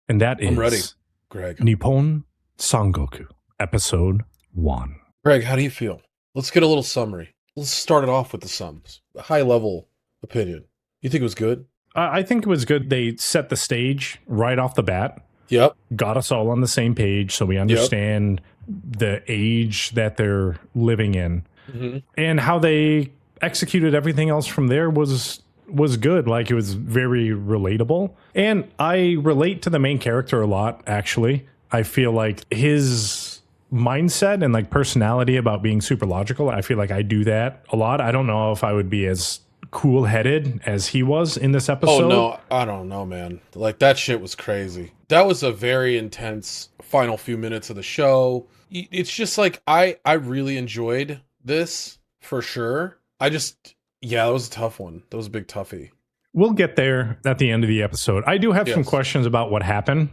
And that I'm ready, is Greg. Nippon Sangoku, Episode 1. Greg, how do you feel? Let's get a little summary. Let's start it off with the sums. A high level opinion. You think it was good? I think it was good. They set the stage right off the bat, Yep. got us all on the same page so we understand the age that they're living in. Mm-hmm. And how they executed everything else from there was good. Like, it was very relatable. And I relate to the main character a lot, actually. I feel like his mindset and like personality about being super logical, I feel like I do that a lot. I don't know if I would be as cool-headed as he was in this episode. Oh, no. I don't know, man. Like, that shit was crazy. That was a very intense final few minutes of the show. It's just like, I really enjoyed this, for sure. Yeah, that was a tough one. That was a big toughie. We'll get there at the end of the episode. I do have some Yes. questions about what happened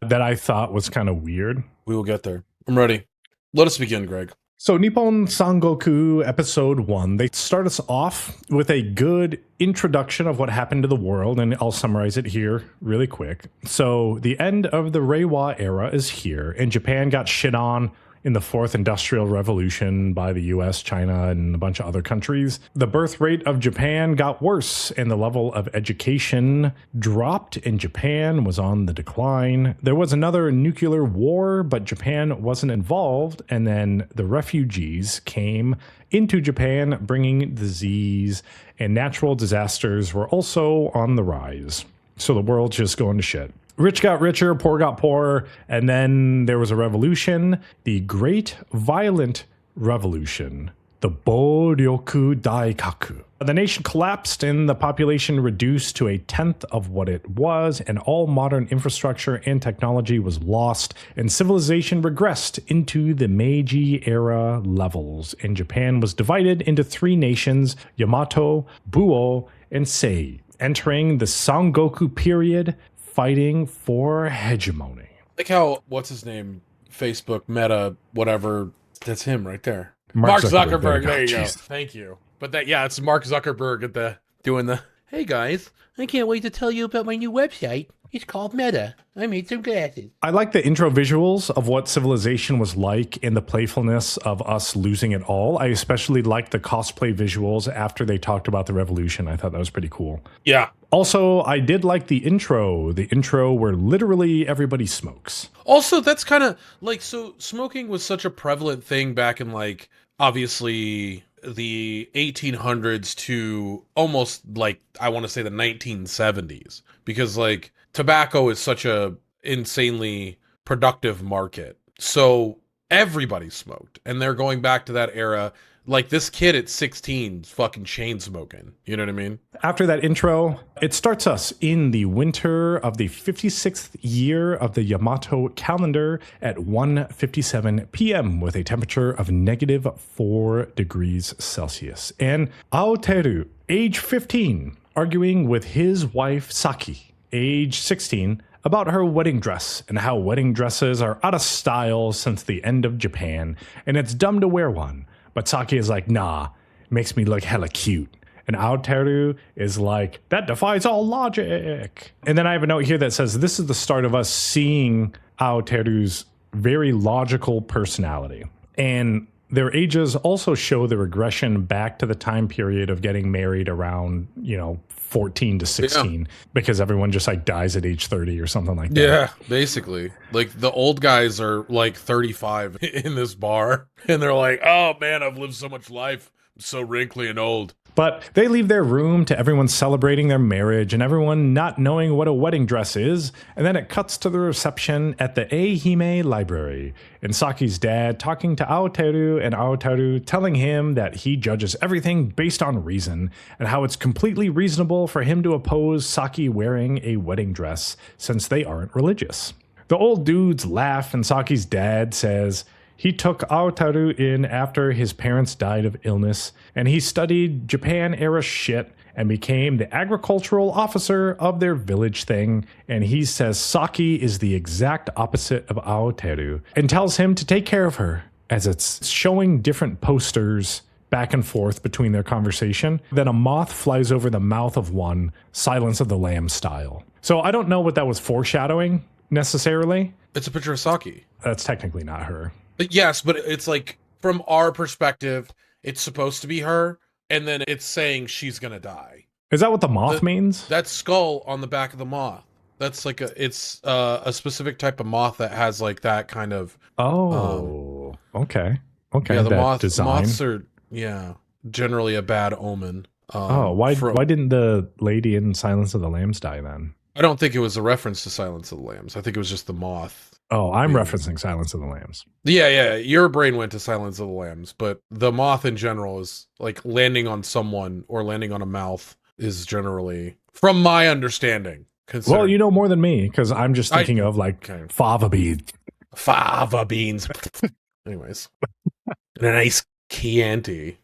that I thought was kind of weird. We will get there. I'm ready. Let us begin, Greg. So Nippon Sangoku Episode 1, they start us off with a good introduction of what happened to the world, and I'll summarize it here really quick. So the end of the Reiwa era is here, and Japan got shit on in the Fourth Industrial Revolution by the US, China, and a bunch of other countries. The birth rate of Japan got worse, and the level of education dropped, and Japan was on the decline. There was another nuclear war, but Japan wasn't involved, and then the refugees came into Japan, bringing disease, and natural disasters were also on the rise. So the world's just going to shit. Rich got richer, poor got poorer, and then there was a revolution, the Great Violent Revolution, the Boryoku Daikaku. The nation collapsed and the population reduced to a tenth of what it was, and all modern infrastructure and technology was lost, and civilization regressed into the Meiji era levels, and Japan was divided into three nations, Yamato, Buo, and Sei, entering the Sangoku period, fighting for hegemony. Like how, what's his name? Facebook, Meta, whatever. That's him right there. Mark Mark Zuckerberg. Zuckerberg. There you go. Jeez. Thank you. But it's Mark Zuckerberg at doing the. Hey guys, I can't wait to tell you about my new website. It's called Meta. I made some glasses. I like the intro visuals of what civilization was like and the playfulness of us losing it all. I especially liked the cosplay visuals after they talked about the revolution. I thought that was pretty cool. Yeah. Also, I did like the intro where literally everybody smokes. Also, that's kind of like, so smoking was such a prevalent thing back in, like, obviously the 1800s to almost, like, I want to say the 1970s, because like tobacco is such a insanely productive market. So everybody smoked, and they're going back to that era. Like, this kid at 16 's fucking chain smoking. You know what I mean? After that intro, it starts us in the winter of the 56th year of the Yamato calendar at 1:57 p.m. with a temperature of -4 degrees Celsius. And Aoteru, age 15, arguing with his wife Saki, age 16, about her wedding dress and how wedding dresses are out of style since the end of Japan, and it's dumb to wear one. But Saki is like, nah, it makes me look hella cute. And Aoteru is like, that defies all logic. And then I have a note here that says, this is the start of us seeing Aoteru's very logical personality. And their ages also show the regression back to the time period of getting married around, 14 to 16, because everyone just like dies at age 30 or something like that. Yeah, basically. Like, the old guys are like 35 in this bar, and they're like, oh man, I've lived so much life. I'm so wrinkly and old. But they leave their room to everyone celebrating their marriage and everyone not knowing what a wedding dress is. And then it cuts to the reception at the Ehime Library. And Saki's dad talking to Aoteru, and Aoteru telling him that he judges everything based on reason and how it's completely reasonable for him to oppose Saki wearing a wedding dress since they aren't religious. The old dudes laugh, and Saki's dad says he took Aoteru in after his parents died of illness, and he studied Japan-era shit and became the agricultural officer of their village thing, and he says Saki is the exact opposite of Aoteru, and tells him to take care of her, as it's showing different posters back and forth between their conversation. Then a moth flies over the mouth of one, Silence of the Lambs style. So I don't know what that was foreshadowing, necessarily. It's a picture of Saki. That's technically not her. But yes, but it's like, from our perspective, it's supposed to be her, and then it's saying she's gonna die. Is that what the moth means? That skull on the back of the moth. That's like it's a specific type of moth that has like that kind of. Okay. Yeah, the design. moths are generally a bad omen. Why didn't the lady in Silence of the Lambs die then? I don't think it was a reference to Silence of the Lambs. I think it was just the moth. Oh, I'm referencing Silence of the Lambs. Yeah. Your brain went to Silence of the Lambs, but the moth in general is like landing on someone or landing on a mouth is generally, from my understanding. Well, you know more than me, because I'm just thinking of like fava beans. Fava beans. Anyways. And a nice Chianti.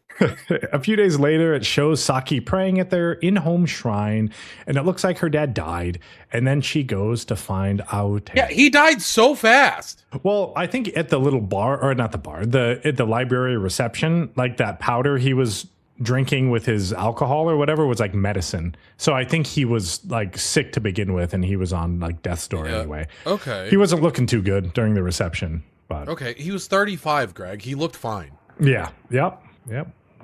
A few days later, it shows Saki praying at their in-home shrine, and it looks like her dad died. And then she goes to find Aoteru. Yeah, he died so fast. Well, I think at the little bar, or not the bar, at the library reception, like that powder he was drinking with his alcohol or whatever was like medicine. So I think he was like sick to begin with, and he was on like death's door anyway. Okay. He wasn't looking too good during the reception. But okay, he was 35, Greg. He looked fine. Yeah. Yep.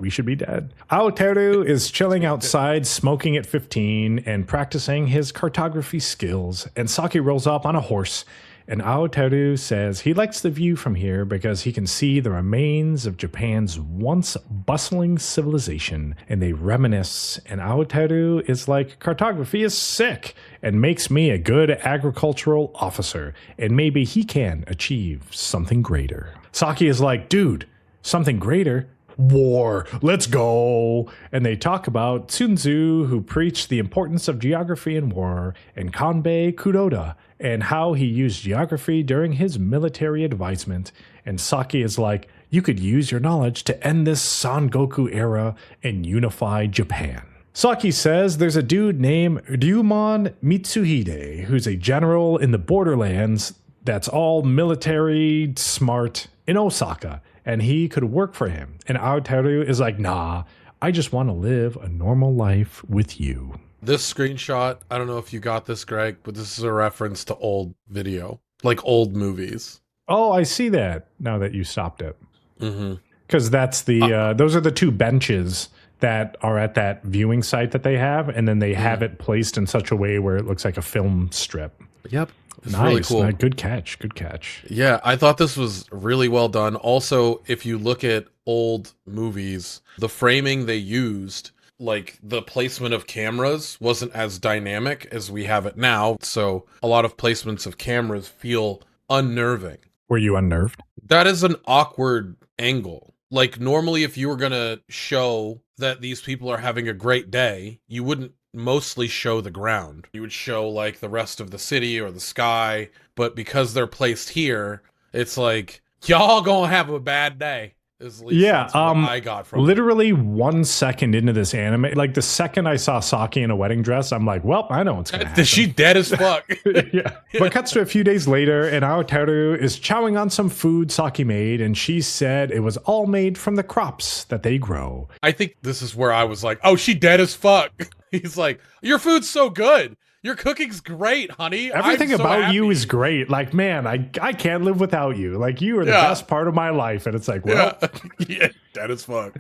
We should be dead. Aoteru is chilling outside, smoking at 15 and practicing his cartography skills. And Saki rolls up on a horse. And Aoteru says he likes the view from here because he can see the remains of Japan's once bustling civilization. And they reminisce. And Aoteru is like, cartography is sick and makes me a good agricultural officer. And maybe he can achieve something greater. Saki is like, dude, something greater? War, let's go. And they talk about Sun Tzu, who preached the importance of geography in war, and Kanbei Kuroda, and how he used geography during his military advisement. And Saki is like, you could use your knowledge to end this Sangoku era and unify Japan. Saki says there's a dude named Ryumon Mitsuhide, who's a general in the borderlands that's all military smart in Osaka, and he could work for him. And Aoteru is like, nah, I just want to live a normal life with you. This screenshot, I don't know if you got this, Greg, but this is a reference to old video, like old movies. Oh, I see that now that you stopped it. Mm-hmm. Because that's the those are the two benches that are at that viewing site that they have, and then they have it placed in such a way where it looks like a film strip. Yep. It's nice. Really cool. Good catch. Yeah, I thought this was really well done. Also, if you look at old movies, the framing they used, like the placement of cameras, wasn't as dynamic as we have it now. So a lot of placements of cameras feel unnerving. Were you unnerved? That is an awkward angle. Like normally if you were going to show that these people are having a great day, you wouldn't mostly show the ground. You would show like the rest of the city or the sky, but because they're placed here, it's like y'all gonna have a bad day. Is at least that's what I got from literally 1 second into this anime, like the second I saw Saki in a wedding dress, I'm like, well, I know what's gonna happen. She dead as fuck. Yeah. But cuts to a few days later, and Aoteru is chowing on some food Saki made, and she said it was all made from the crops that they grow. I think this is where I was like, oh, she dead as fuck. He's like, your food's so good. Your cooking's great, honey. Everything I'm so about happy. you is great. Like, man, I can't live without you. Like, you are the best part of my life. And it's like, well. Yeah, that is fuck.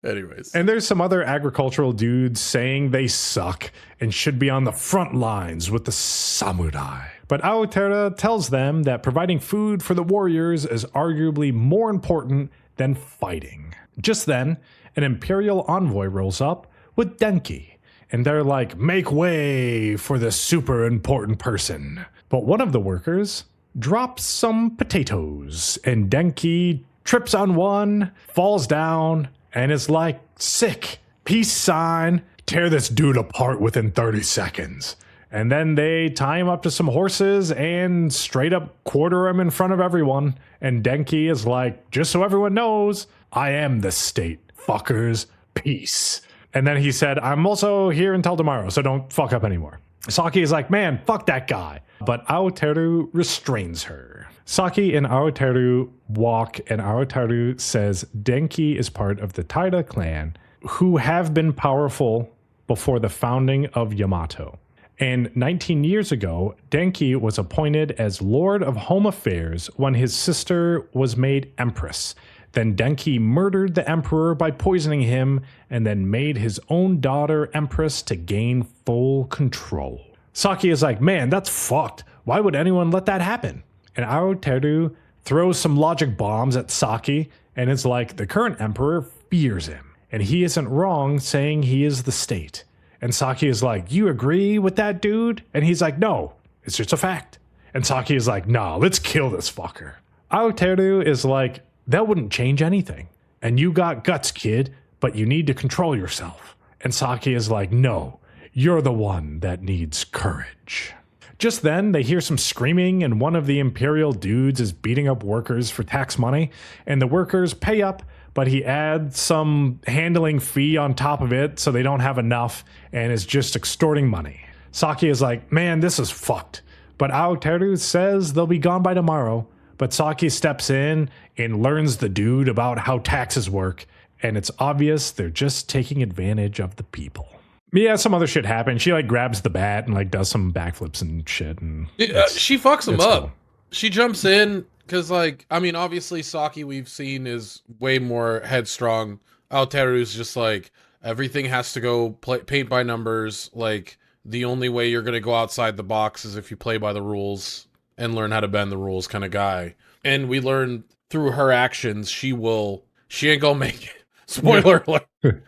Anyways. And there's some other agricultural dudes saying they suck and should be on the front lines with the samurai. But Aoteru tells them that providing food for the warriors is arguably more important than fighting. Just then, an imperial envoy rolls up with Denki. And they're like, make way for the super important person. But one of the workers drops some potatoes, and Denki trips on one, falls down, and is like, sick, peace sign, tear this dude apart within 30 seconds. And then they tie him up to some horses and straight up quarter him in front of everyone. And Denki is like, just so everyone knows, I am the state, fuckers, peace. And then he said, I'm also here until tomorrow, so don't fuck up anymore. Saki is like, man, fuck that guy. But Aoteru restrains her. Saki and Aoteru walk, and Aoteru says Denki is part of the Taira clan, who have been powerful before the founding of Yamato. And 19 years ago, Denki was appointed as Lord of Home Affairs when his sister was made Empress. Then Denki murdered the emperor by poisoning him and then made his own daughter Empress to gain full control. Saki is like, man, that's fucked. Why would anyone let that happen? And Aoteru throws some logic bombs at Saki and is like, the current emperor fears him. And he isn't wrong saying he is the state. And Saki is like, you agree with that dude? And he's like, no, it's just a fact. And Saki is like, nah, let's kill this fucker. Aoteru is like, that wouldn't change anything. And you got guts, kid, but you need to control yourself. And Saki is like, no, you're the one that needs courage. Just then, they hear some screaming, and one of the Imperial dudes is beating up workers for tax money, and the workers pay up, but he adds some handling fee on top of it so they don't have enough and is just extorting money. Saki is like, man, this is fucked. But Aoteru says they'll be gone by tomorrow. But Saki steps in and learns the dude about how taxes work, and it's obvious they're just taking advantage of the people. Yeah, some other shit happens. She like grabs the bat and like does some backflips and shit. And she fucks him up. Cool. She jumps in because, like, I mean, obviously Saki we've seen is way more headstrong. Aoteru's just like, everything has to go paint by numbers. Like, the only way you're gonna go outside the box is if you play by the rules and learn how to bend the rules kind of guy. And we learn through her actions, she ain't gonna make it. Spoiler alert.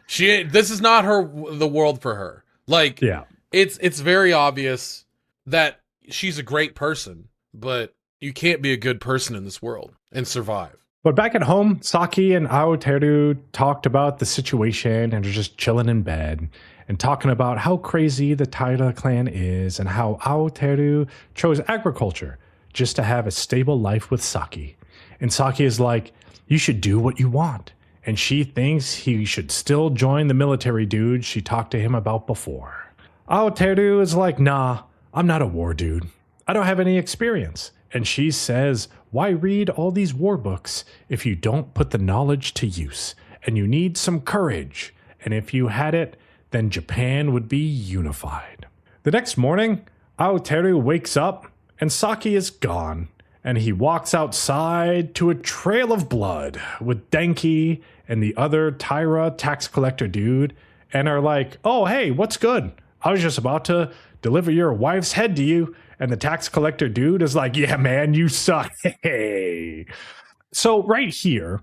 This is not the world for her. Like, yeah, it's very obvious that she's a great person, but you can't be a good person in this world and survive. But back at home, Saki and Aoteru talked about the situation and are just chilling in bed and talking about how crazy the Taira clan is and how Aoteru chose agriculture just to have a stable life with Saki. And Saki is like, you should do what you want. And she thinks he should still join the military dude she talked to him about before. Aoteru is like, nah, I'm not a war dude. I don't have any experience. And she says, why read all these war books if you don't put the knowledge to use? And you need some courage. And if you had it, then Japan would be unified. The next morning, Aoteru wakes up and Saki is gone. And he walks outside to a trail of blood with Denki and the other Taira tax collector dude and are like, oh, hey, what's good? I was just about to deliver your wife's head to you. And the tax collector dude is like, yeah, man, you suck. Hey. So right here,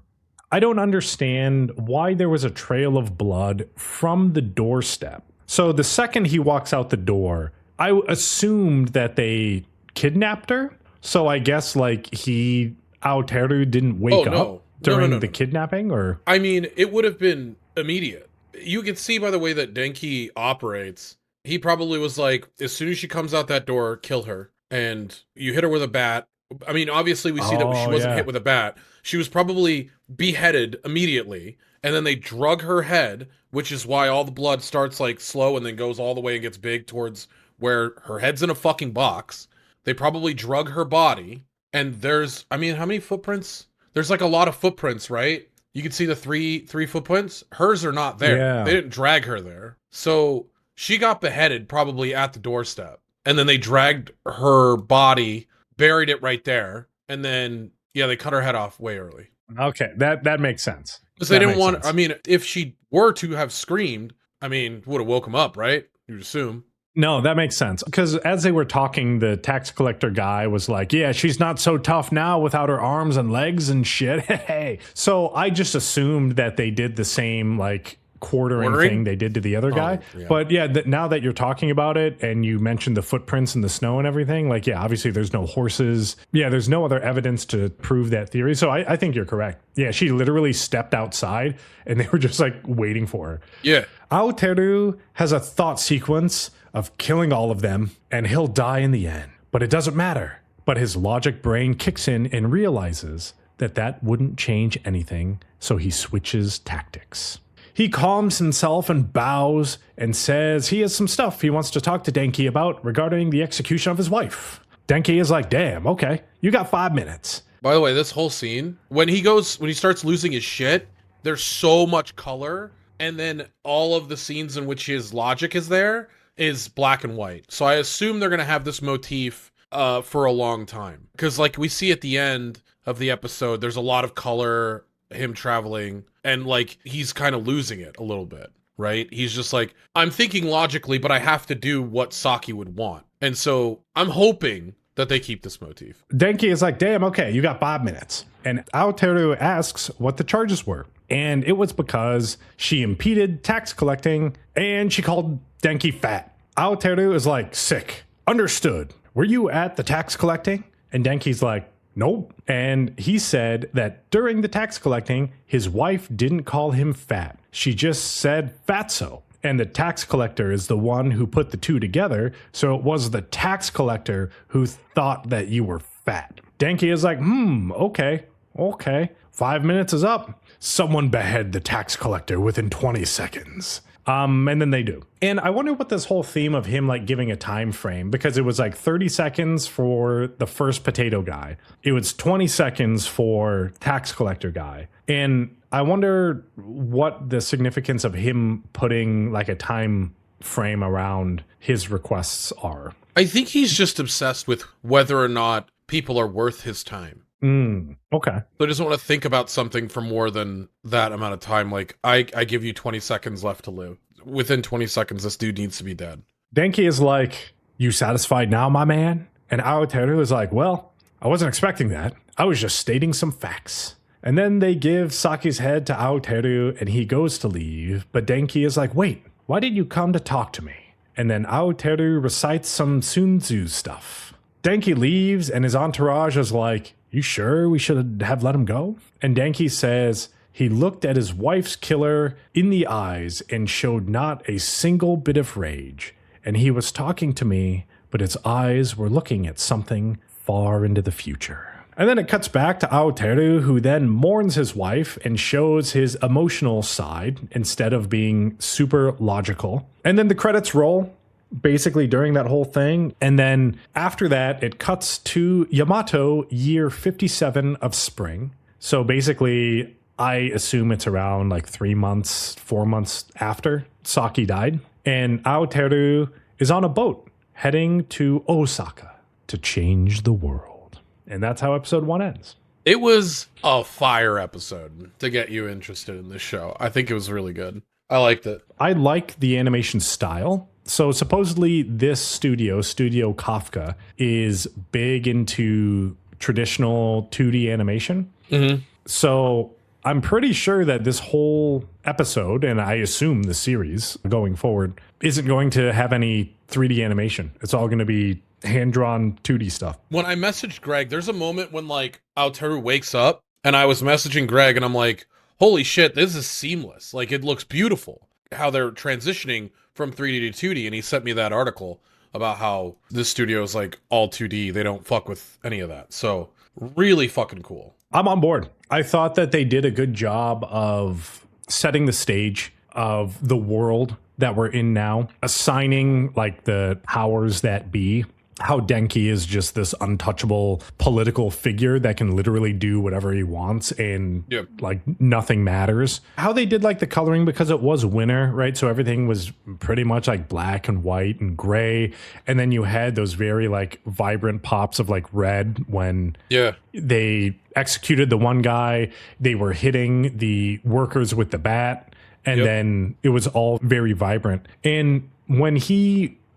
I don't understand why there was a trail of blood from the doorstep. So the second he walks out the door, I assumed that they kidnapped her. So I guess like Aoteru didn't wake up during the kidnapping, or? I mean, it would have been immediate. You can see by the way that Denki operates, he probably was like, as soon as she comes out that door, kill her. And you hit her with a bat. I mean, obviously we see that she wasn't hit with a bat. She was probably beheaded immediately. And then they drug her head, which is why all the blood starts like slow and then goes all the way and gets big towards where her head's in a fucking box. They probably drug her body, and there's, I mean, how many footprints? There's like a lot of footprints, right? You can see the three footprints. Hers are not there. Yeah. They didn't drag her there. So she got beheaded probably at the doorstep, and then they dragged her body, buried it right there, and then, yeah, they cut her head off way early. Okay, that makes sense. Because they didn't want, I mean, if she were to have screamed, I mean, would have woke him up, right? You'd assume. No, that makes sense. Because as they were talking, the tax collector guy was like, yeah, she's not so tough now without her arms and legs and shit. Hey. So I just assumed that they did the same, like, quartering thing they did to the other guy. Yeah. But yeah, now that you're talking about it and you mentioned the footprints in the snow and everything, like, yeah, obviously there's no horses. Yeah, there's no other evidence to prove that theory. So I think you're correct. Yeah, she literally stepped outside and they were just like waiting for her. Yeah. Aoteru has a thought sequence of killing all of them and he'll die in the end. But it doesn't matter. But his logic brain kicks in and realizes that wouldn't change anything. So he switches tactics. He calms himself and bows and says he has some stuff he wants to talk to Denki about regarding the execution of his wife. Denki is like, damn, okay, you got 5 minutes. By the way, this whole scene, when he starts losing his shit, there's so much color. And then all of the scenes in which his logic is there, is black and white. So I assume they're going to have this motif for a long time. Because like we see at the end of the episode, there's a lot of color, him traveling, and like he's kind of losing it a little bit, right? He's just like, I'm thinking logically, but I have to do what Saki would want. And so I'm hoping that they keep this motif. Denki is like, damn, okay, you got 5 minutes. And Aoteru asks what the charges were. And it was because she impeded tax collecting and she called Denki fat. Aoteru is like, sick. Understood. Were you at the tax collecting? And Denki's like, nope. And he said that during the tax collecting, his wife didn't call him fat. She just said fatso. And the tax collector is the one who put the two together. So it was the tax collector who thought that you were fat. Denki is like, okay. 5 minutes is up. Someone behead the tax collector within 20 seconds. And then they do. And I wonder what this whole theme of him like giving a time frame, because it was like 30 seconds for the first potato guy. It was 20 seconds for tax collector guy. And I wonder what the significance of him putting like a time frame around his requests are. I think he's just obsessed with whether or not people are worth his time. Okay. So he doesn't want to think about something for more than that amount of time. Like, I give you 20 seconds left to live. Within 20 seconds, this dude needs to be dead. Denki is like, you satisfied now, my man? And Aoteru is like, well, I wasn't expecting that. I was just stating some facts. And then they give Saki's head to Aoteru and he goes to leave. But Denki is like, wait, why did you come to talk to me? And then Aoteru recites some Sun Tzu stuff. Denki leaves and his entourage is like, you sure we should have let him go? And Denki says he looked at his wife's killer in the eyes and showed not a single bit of rage. And he was talking to me, but his eyes were looking at something far into the future. And then it cuts back to Aoteru, who then mourns his wife and shows his emotional side instead of being super logical. And then the credits roll. Basically during that whole thing. And then after that, it cuts to Yamato year 57 of spring. So basically, I assume it's around like 3 months, 4 months after Saki died. And Aoteru is on a boat heading to Osaka to change the world. And that's how episode 1 ends. It was a fire episode to get you interested in this show. I think it was really good. I liked it. I like the animation style. So supposedly this Studio Kafka, is big into traditional 2D animation. Mm-hmm. So I'm pretty sure that this whole episode, and I assume the series going forward, isn't going to have any 3D animation. It's all going to be hand-drawn 2D stuff. When I messaged Greg, there's a moment when like Aoteru wakes up and I was messaging Greg and I'm like, holy shit, this is seamless. Like it looks beautiful how they're transitioning from 3D to 2D, and he sent me that article about how this studio is like all 2D. They don't fuck with any of that. So really fucking cool. I'm on board. I thought that they did a good job of setting the stage of the world that we're in now, assigning like the powers that be. How Denki is just this untouchable political figure that can literally do whatever he wants and like nothing matters. How they did like the coloring, because it was winter, right? So everything was pretty much like black and white and gray. And then you had those very like vibrant pops of like red when they executed the one guy. They were hitting the workers with the bat. And then it was all very vibrant. And when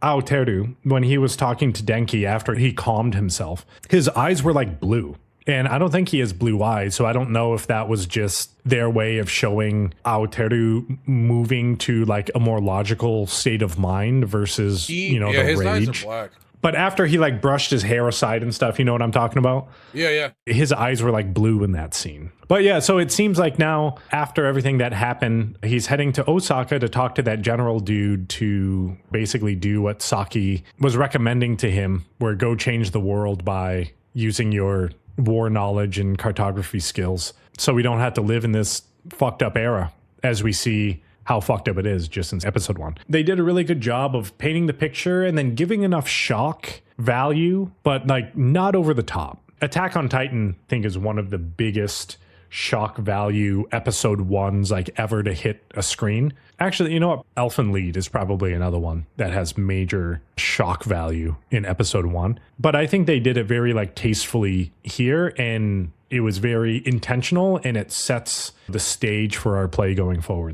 Aoteru, when he was talking to Denki after he calmed himself, his eyes were like blue. And I don't think he has blue eyes, so I don't know if that was just their way of showing Aoteru moving to like a more logical state of mind versus, the his rage. Eyes are black. But after he like brushed his hair aside and stuff, you know what I'm talking about? Yeah. His eyes were like blue in that scene. But yeah, so it seems like now, after everything that happened, he's heading to Osaka to talk to that general dude to basically do what Saki was recommending to him, where go change the world by using your war knowledge and cartography skills. So we don't have to live in this fucked up era, as we see how fucked up it is just in episode 1. They did a really good job of painting the picture and then giving enough shock value, but like not over the top. Attack on Titan, I think, is one of the biggest shock value episode ones like ever to hit a screen. Actually, you know what? Elfen Lied is probably another one that has major shock value in episode one. But I think they did it very like tastefully here, and it was very intentional, and it sets the stage for our play going forward.